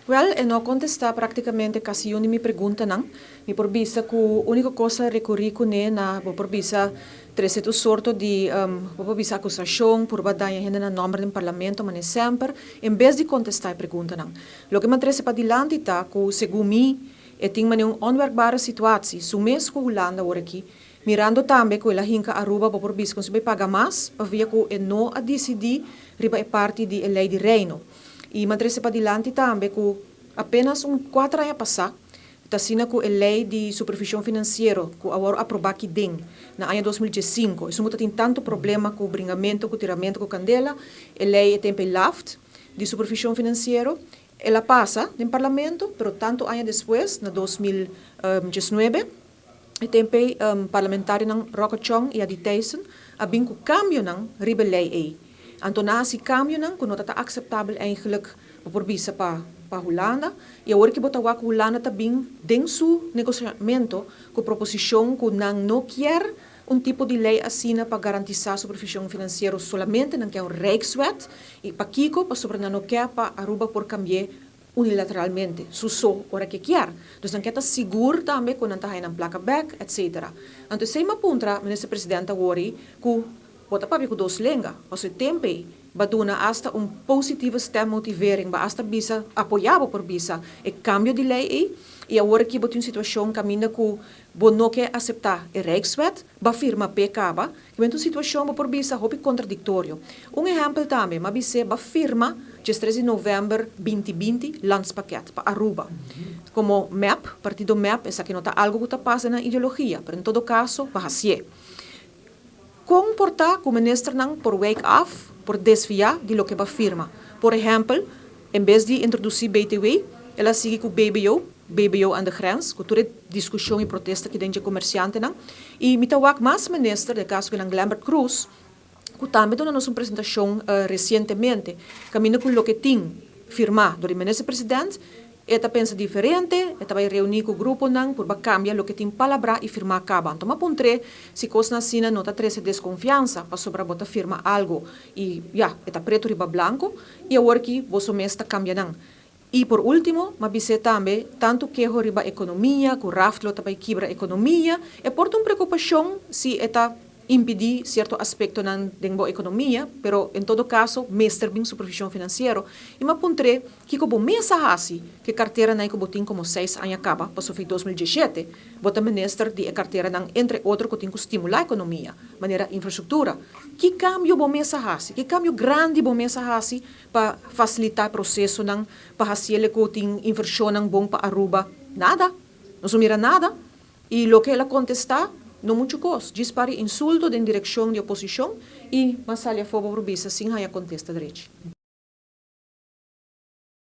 Well, e não contestar praticamente quase uma me pergunta não. Me porbisa que a única coisa recorri com né na porbisa trezeto sorto de porbisa acusação por badanya ainda na nome do parlamento, mas sempre em vez de contestar a pergunta não. Lo que me treze para dilante tá que segundo mim e tem uma onwerkbare situatie, so mês que Holanda hoor aqui, mirando também que ela hinca Aruba para porbisa se vai pagar mais, para ver que não a decidir riba é parte de lei de reino. E madrese para dilante também que apenas 4 anos passado, está sendo que a lei de supervisão financeira que agora aprovou aqui dentro, na ano 2015, isso tem tanto problema com o bringamento, com o tiramento, com a candela, a lei é tempo laft de supervisão financeira, ela passa no parlamento, pero tanto anos depois, na 2019, o tempo parlamentar ng Roca Chong e a de Tyson, abin ko cambio ng ribe lei aí. Antona si cambio nang kuno tata acceptável eigenlijk porbisa pa Holanda e agora que botawa ku Holanda tabing den su negociamento com proposição que não quer tipo de lei assim para garantizar a supervisão financeira solamente não quer Rijkswet e para Kiko para sobre não quer para Aruba por cambiar unilateralmente, so ora que quer. Dus dan kita seguro também quando está aí na placa back, etc. Então, se uma puntra, ministro presidente agora, que bota papi com dois lenga, o seu tempo, baduna hasta positieve stemmotivering, hasta bisa apoiado por bisa, e cambio de lei e agora que botou uma situação caminha que não quer aceitar a Rijkswet, ba firma PKB, que é uma situação por bisa hopi contraditório. Exemplo também, mas bisa ba firma 13 de novembro 2020 landspakket para Aruba. Como MEP, partido MEP, essa que não está algo que está passando na ideologia, mas em todo caso, ba hasie. Comportar que o ministro não por wake off, por desviar de lo que ba firma. Por exemplo, em vez de introduzir BTW, ela sigue com BBO aan de grens, com toda discussão e protesta que dentro de comerciante não. E me tawak mais ministro, de caso que lang Lambert Cruz, que também deu uma apresentação recentemente, caminho com o que tem firmado do ministro presidente, eta pensa diferente, eta vai reunir com o grupo não, por cambiar o que tem palavra e firmar acaba. Então, mas pontre, se coisa assim não está treze desconfiança, para sobre botar firma algo e eta preto riba blanco, e agora que você mesmo está cambiando. E por último, mas também, tanto que riba a economia, que o raftlo também quebra a economia, e porta uma preocupação se está impedir certo aspecto da economia, pero em todo caso, mestre bem supervisão financeira. E me apontrei que como mesa assim, que carteira não é que botin como 6 anos acaba, passou foi 2017, bota ministro de carteira não, entre outros que tem que estimular a economia, maneira infraestrutura. Que cambio bom mesa assim, que cambio grande bom mesa assim para facilitar o processo não, para fazer que tem inversão não bom para Aruba, nada, não se mira nada. E o que ela contestar não muito coisa, dispare insulto em direção de oposição e mas ali a fogo por bisa, sim, aí contesta direito.